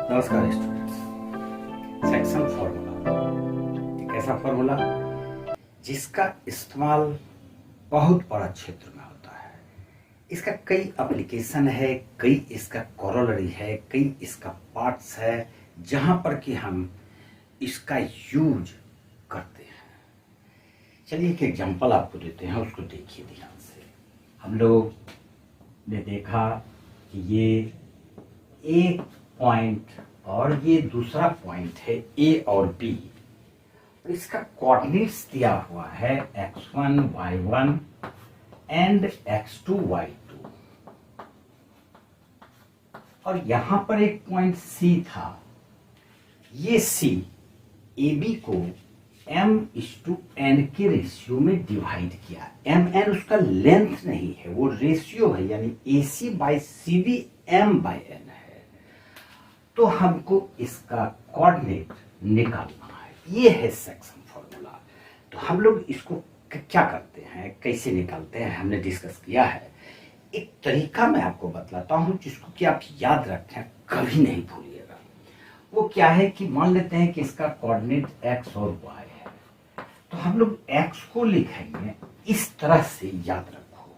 नमस्कार students. Section formula एक ऐसा फार्मूला जिसका इस्तेमाल बहुत बड़ा क्षेत्र में होता है। इसका कई एप्लीकेशन है, कई इसका कॉरोलरी है, कई इसका पार्ट्स है जहां पर कि हम इसका यूज करते हैं। चलिए एक एग्जांपल आपको देते हैं, उसको देखिए ध्यान से। हम लोग ने देखा कि ये एक पॉइंट और ये दूसरा पॉइंट है ए और बी, और इसका कोऑर्डिनेट्स दिया हुआ है x1 y1 and x2 y2, और यहां पर एक पॉइंट सी था। ये सी ए बी को m/n के रेशियो में डिवाइड किया। mn उसका लेंथ नहीं है, वो रेशियो है, यानी AC/CV m/n है। तो हमको इसका कोऑर्डिनेट निकालना है। ये है सेक्शन फॉर्मूला। तो हम लोग इसको क्या करते हैं, कैसे निकालते हैं, हमने डिस्कस किया है। एक तरीका मैं आपको बतलाता हूं जिसको कि आप याद रखें, कभी नहीं भूलिएगा। वो क्या है कि मान लेते हैं कि इसका कोऑर्डिनेट x और y है, तो हम लोग x को लिखेंगे इस तरह से, याद रखो।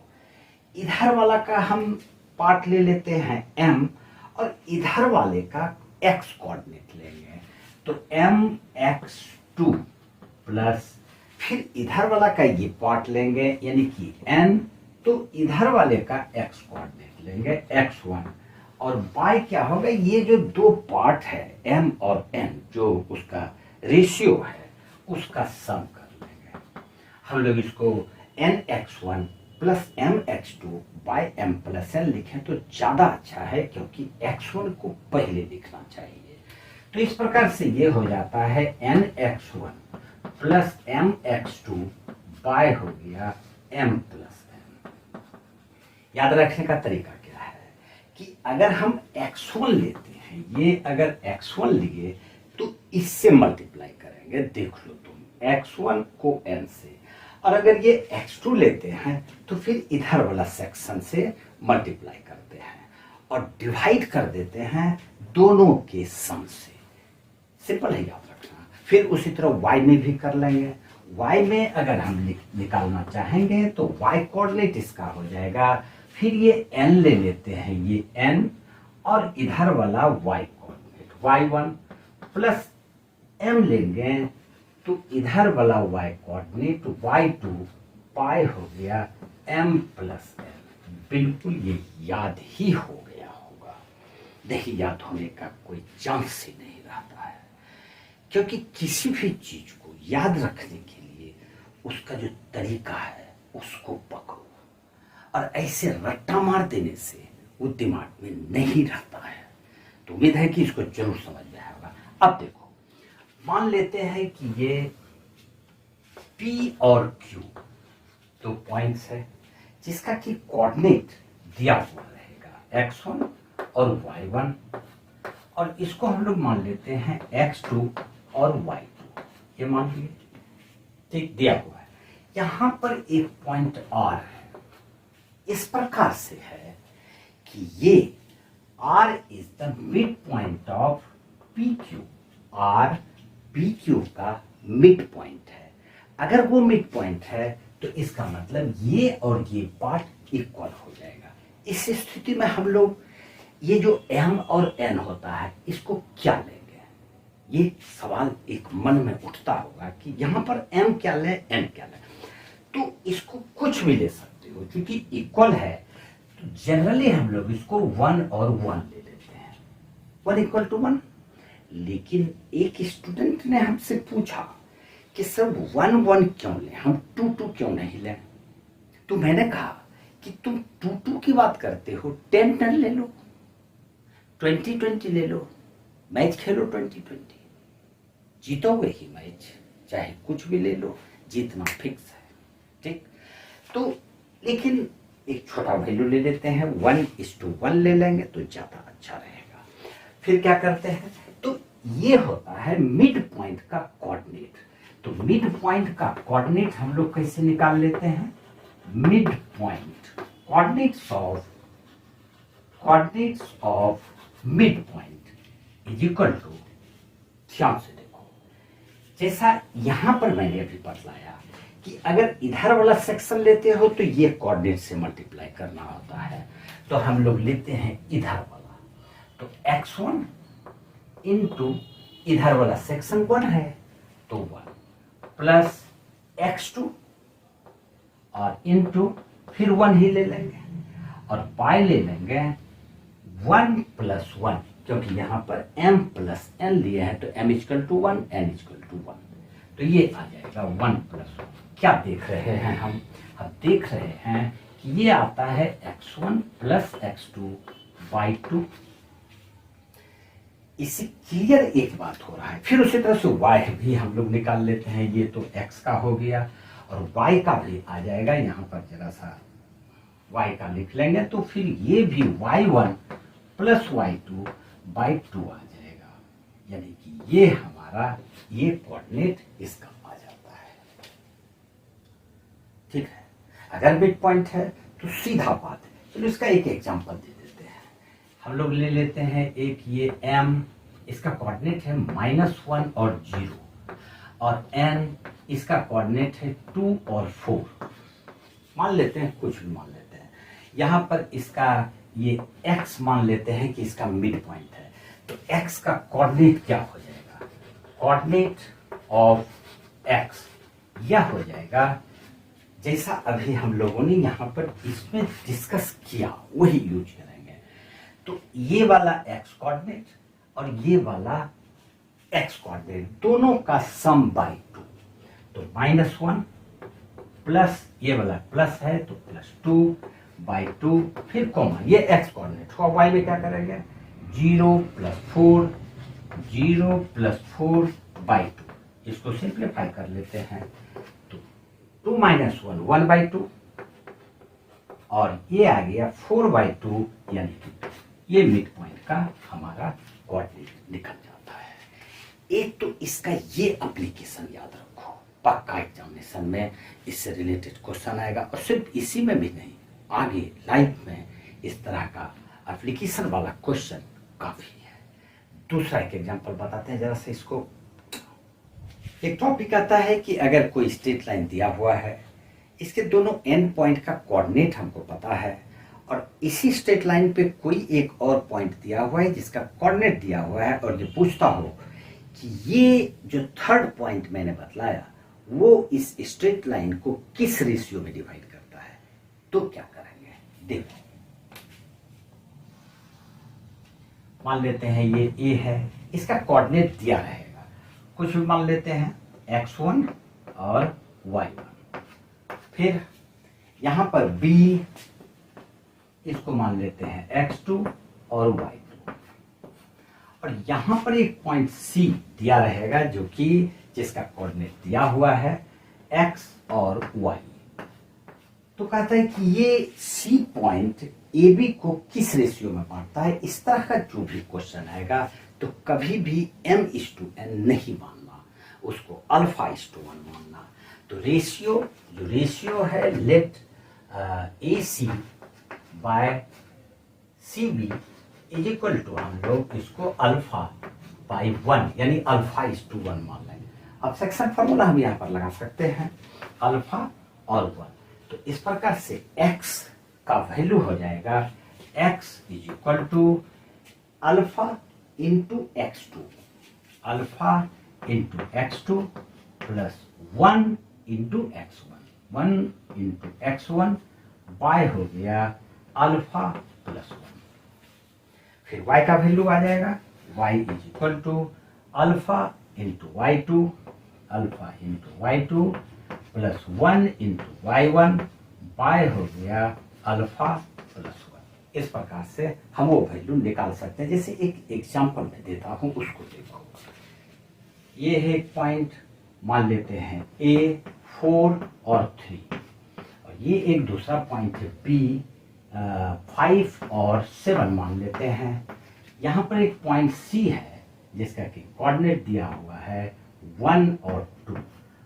इधर वाला का हम पार्ट ले लेते हैं m, और इधर वाले का x कोऑर्डिनेट लेंगे, तो mx2 प्लस फिर इधर वाला का ये पार्ट लेंगे यानी कि n, तो इधर वाले का x कोऑर्डिनेट लेंगे x1, और y क्या होगा, ये जो दो पार्ट है m और n, जो उसका रेशियो है उसका सम कर लेंगे। हम लोग इसको nx1 plus mx2 by m plus n लिखें तो ज्यादा अच्छा है, क्योंकि x1 को पहले लिखना चाहिए। तो इस प्रकार से ये हो जाता है nx1 प्लस mx2 बाय हो गया m प्लस n। याद रखने का तरीका क्या है कि अगर हम x1 लेते हैं, ये अगर x1 लिए तो इससे मल्टीप्लाई करेंगे। देख लो तुम, x1 को n से, और अगर ये x2 लेते हैं तो फिर इधर वाला सेक्शन से मल्टीप्लाई करते हैं और डिवाइड कर देते हैं दोनों के सम से। सिंपल है, याद रखना। फिर उसी तरह y में भी कर लेंगे। y में अगर हम निकालना चाहेंगे तो y कोऑर्डिनेट इसका हो जाएगा, फिर ये n ले लेते हैं, ये n, और इधर वाला y coordinate y1 plus m लेंगे, तो इधर वाला y कोऑर्डिनेट y2 पाई हो गया m प्लस n। बिल्कुल ये याद ही हो गया होगा। देखिए, याद होने का कोई चांस ही नहीं रहता है, क्योंकि किसी भी चीज को याद रखने के लिए उसका जो तरीका है उसको पकड़ो, और ऐसे रट्टा मार देने से वो दिमाग में नहीं रहता है। तो उम्मीद है कि इसको जरूर समझ में आएगा। अब देखो, मान लेते हैं कि ये P और Q दो पॉइंट्स है जिसका कि कोऑर्डिनेट दिया हुआ रहेगा x1 और y1, और इसको हम लोग मान लेते हैं x2 और y2, ये मान लिए, ठीक, दिया हुआ है। यहां पर एक पॉइंट R है, इस प्रकार से है कि ये R is the mid point of PQ। R PQ का मिड पॉइंट है। अगर वो मिड पॉइंट है तो इसका मतलब ये और ये पार्ट इक्वल हो जाएगा। इस स्थिति में हम लोग ये जो m और n होता है इसको क्या लेंगे, ये सवाल एक मन में उठता होगा कि यहाँ पर m क्या ले, n क्या ले। तो इसको कुछ भी ले सकते हो, क्योंकि इक्वल है तो जनरली हम लोग इसको 1 और 1 ले लेते हैं, 1 इक्वल टू 1। लेकिन एक स्टूडेंट ने हमसे पूछा कि सर 1 1 क्यों लें, हम 2 2 क्यों नहीं लें। तो मैंने कहा कि तुम 2 2 की बात करते हो, 10 10 ले लो, 20 20 ले लो, मैच खेलो 20 20, जीतोगे ही मैच, चाहे कुछ भी ले लो, जीतना फिक्स है, ठीक। तो लेकिन एक छोटा वैल्यू ले लेते हैं, 1:1 ले लेंगे तो ज्यादा अच्छा रहेगा। फिर क्या करते हैं, तो ये होता है मिड पॉइंट का कोऑर्डिनेट। तो मिड पॉइंट का कोऑर्डिनेट हम लोग कैसे निकाल लेते हैं, mid point coordinates of mid point is equal to, ध्यान से देखो, जैसा यहां पर मैंने अभी बतलाया कि अगर इधर वाला सेक्शन लेते हो तो ये कोऑर्डिनेट से मल्टीप्लाई करना होता है, तो हम लोग लेते हैं इधर वाला, तो x1 इंटू इधर वाला सेक्शन 1 है तो 1 प्लस x2 और इंटू फिर 1 ही ले लेंगे और पाई ले लेंगे 1 प्लस 1, क्योंकि यहाँ पर m प्लस n लिए हैं तो m equal to 1, n equal to 1, तो ये आ जाएगा 1 प्लस 1। क्या देख रहे हैं हम देख रहे हैं कि ये आता है x1 प्लस x2 बाई 2। इसे क्लियर एक बात हो रहा है। फिर उसी तरह से y भी हम लोग निकाल लेते हैं, ये तो x का हो गया और y का भी आ जाएगा, यहाँ पर जरा सा y का लिख लेंगे तो फिर ये भी y1 प्लस y2 बाई 2 आ जाएगा, यानी कि ये हमारा ये कोऑर्डिनेट इसका आ जाता है। ठीक है, अगर मिड पॉइंट है तो सीधा बात है। चलो इसका एक एग्जांपल दे देते हैं। हम लोग ले लेते हैं एक ये m, इसका कोऑर्डिनेट है -1 और 0 और n इसका कोऑर्डिनेट है 2 और 4। मान लेते हैं, कुछ भी मान लेते हैं। यहाँ पर इसका ये x मान लेते हैं कि इसका मिड पॉइंट है, तो x का कोऑर्डिनेट क्या हो जाएगा? कोऑर्डिनेट ऑफ x यह हो जाएगा जैसा अभी हम लोगों ने यहाँ पर इसमें डिस्कस किया वही यूज करेंगे। तो ये वाला x कोऑर्डिनेट और ये वाला x कोऑर्डिनेट दोनों का सम बाई 2, तो -1 प्लस ये वाला प्लस है तो +2 बाई 2, फिर कॉमन ये x कोऑर्डिनेट हुआ, y में क्या करेंगे 0 + 4, 0 + 4 बाई 2, इसको सिंप्लीफाई कर लेते हैं तो 2 - 1 1 बाई 2 और ये आ गया 4 बाई 2, यानी कि ये मिड पॉइंट का हमारा कोऑर्डिनेट निकल जाता है। एक तो इसका ये एप्लीकेशन याद रखो, पक्का एग्जामिनेशन में इससे रिलेटेड क्वेश्चन आएगा और सिर्फ इसी में भी नहीं, आगे लाइफ में इस तरह का एप्लीकेशन वाला क्वेश्चन काफी है। दूसरा एक एग्जांपल बताते हैं जरा से इसको। एक टॉपिक आता है कि अगर कोई स्ट्रेट लाइन दिया हुआ है, इसके दोनों एंड पॉइंट का कोऑर्डिनेट हमको पता है और इसी स्ट्रेट लाइन पे कोई एक और पॉइंट दिया हुआ है जिसका कोऑर्डिनेट दिया हुआ है और ये पूछता हो कि ये जो थर्ड पॉइंट मैंने बतलाया वो इस स्ट्रेट लाइन को किस रेशियो में डिवाइड करता है, तो क्या करेंगे देखो। मान लेते हैं ये a है, इसका कोऑर्डिनेट दिया रहेगा, कुछ भी मान लेते हैं x1 और y1। फिर यहां पर b, इसको मान लेते हैं x2 और y2 और यहां पर एक पॉइंट c दिया रहेगा जो कि जिसका कोऑर्डिनेट दिया हुआ है x और y। तो कहता है कि ये c पॉइंट AB को किस रेशियो में बांटता है। इस तरह का जो भी क्वेश्चन आएगा तो कभी भी m/n नहीं मानना, उसको α/1 मानना। तो जो रेशियो है let AC by CB is equal to, हम लोग इसको α/1 यानी α/1 मान लेंगे। अब सेक्शन फार्मूला हम यहाँ पर लगा सकते हैं α और 1। तो इस प्रकार से x का वैल्यू हो जाएगा x is equal to α into x2, α into x2 plus 1 into x1, 1 into x1 by हो गया α प्लस 1। फिर y का वैल्यू आ जाएगा y is equal to α into y2, α into y2 plus 1 into y1 by हो गया α प्लस 1। इस प्रकार से हम वो वैल्यू निकाल सकते हैं। जैसे एक एग्जांपल मैं देता हूं, उसको देखो। ये है एक पॉइंट, मान लेते हैं A 4 और 3 और ये एक दूसरा पॉइंट है B 5 और 7 मान लेते हैं। यहाँ पर एक पॉइंट C है जिसका कि कोऑर्डिनेट दिया हुआ है 1 और 2।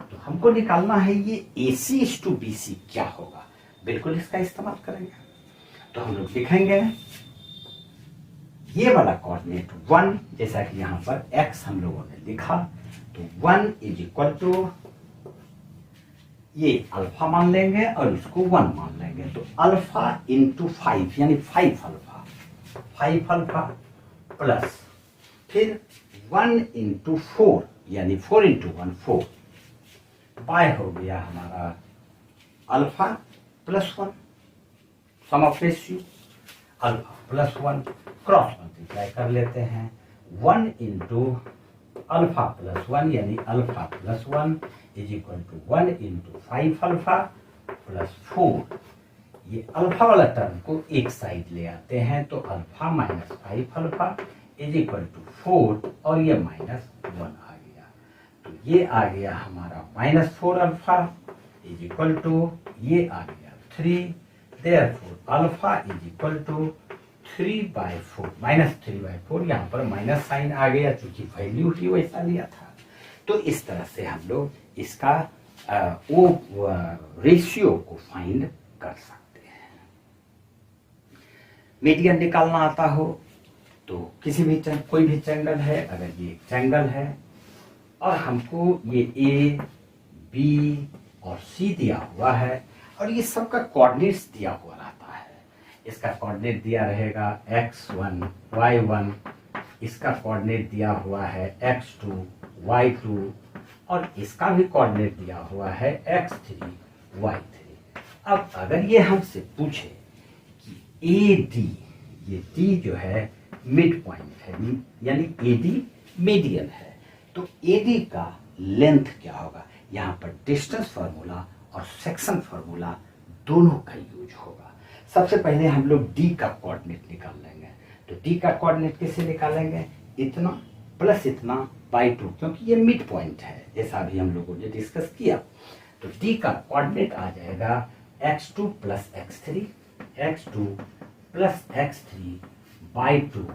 तो हमको निकालना है ये AC/BC क्या होगा, बिल्कुल इसका इस्तेमाल करेंगे। तो हम लोग लिखेंगे ये वाला कोऑर्डिनेट 1, जैसा कि यहां पर x हम लोगों ने लिखा, तो 1 इज इक्वल टू ये अल्फा मान लेंगे और इसको 1 मान लेंगे, तो अल्फा इंटू 5 यानी 5 अल्फा प्लस फिर 1 इंटू 4 यानी 4 इंटू 1 4 पाई हो गया हमारा alpha plus 1 sum of ratio alpha plus 1 cross multiply कर लेते हैं 1 इंटू अल्फा प्लस 1 यानी alpha plus 1 is equal to 1 into 5 alpha plus 4। ये अल्फा वाला टर्म को एक साइड ले आते हैं तो alpha minus 5 alpha is equal to 4 और ये माइनस 1 आ गया, तो ये आ गया हमारा minus 4 alpha is equal to ये आ गया 3, therefore alpha is equal to 3/4 minus 3/4, यहाँ पर माइनस साइन आ गया चूंकि वैल्यू ही वैसा लिया था। तो इस तरह से हम लोग इसका वो रेशियो को फाइंड कर सकते हैं। मीडियन निकालना आता हो तो किसी भी कोई भी ट्रायंगल है, अगर ये एक ट्रायंगल है और हमको ये ए बी और सी दिया हुआ है और ये सबका कोऑर्डिनेट्स दिया हुआ रहता है, इसका कोऑर्डिनेट दिया रहेगा x1 y1, इसका कोऑर्डिनेट दिया हुआ है x2 y2 और इसका भी कोऑर्डिनेट दिया हुआ है x3 y3। अब अगर ये हमसे पूछे कि ए डी, ये डी जो है मिड पॉइंट है यानी ए डी मीडियन है, तो ए डी का लेंथ क्या होगा, यहाँ पर डिस्टेंस फार्मूला और सेक्शन फार्मूला दोनों का यूज होगा। सबसे पहले हम लोग डी का कोऑर्डिनेट निकाल लेंगे, तो डी का कोऑर्डिनेट कैसे निकालेंगे, इतना प्लस इतना बाई 2, क्योंकि ये मिड पॉइंट है जैसा अभी हम लोगों ने डिस्कस किया। तो डी का कोऑर्डिनेट आ जाएगा x2 प्लस x3 बाई 2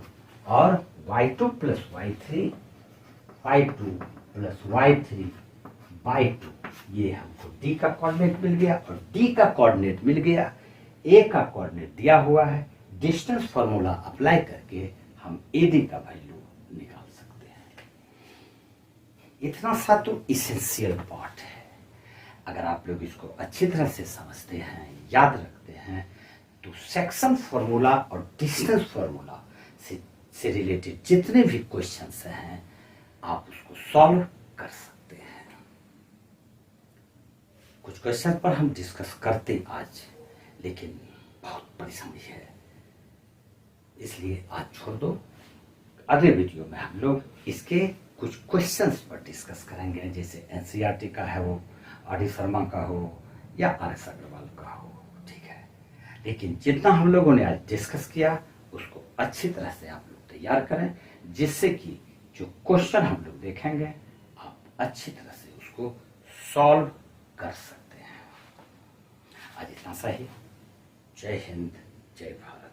और y2 plus y3 y2 plus y3 by 2। ये हमको डी का कोऑर्डिनेट मिल गया और डी का कोऑर्डिनेट मिल गया, ए का कोऑर्डिनेट दिया हुआ है, डिस्टेंस फार्मूला अप्लाई करके हम ए डी का वैल्यू निकाल सकते हैं। इतना सा तो इसेंशियल पार्ट है। अगर आप लोग इसको अच्छी तरह से समझते हैं, याद रखते हैं, तो सेक्शन फार्मूला और डिस्टेंस फार्मूला से रिलेटेड जितने भी क्वेश्चंस हैं आप उसको सॉल्व कर सकते हैं। कुछ क्वेश्चन पर हम डिस्कस करते आज, लेकिन बहुत परिश्रमी है, इसलिए आज छोड़ दो। अगले वीडियो में हम लोग इसके कुछ क्वेश्चंस पर डिस्कस करेंगे, जैसे एनसीईआरटी का है वो, आर डी शर्मा का हो या आर एस अग्रवाल का हो, ठीक है। लेकिन जितना हम लोगों ने आज डिस्कस किया उसको अच्छी तरह से आप लोग तैयार करें, जिससे कि जो क्वेश्चन हम लोग देखेंगे आप अच्छी तरह से उसको सॉल्व कर सकते हैं। आज इतना सा ही। जय हिंद, जय भारत।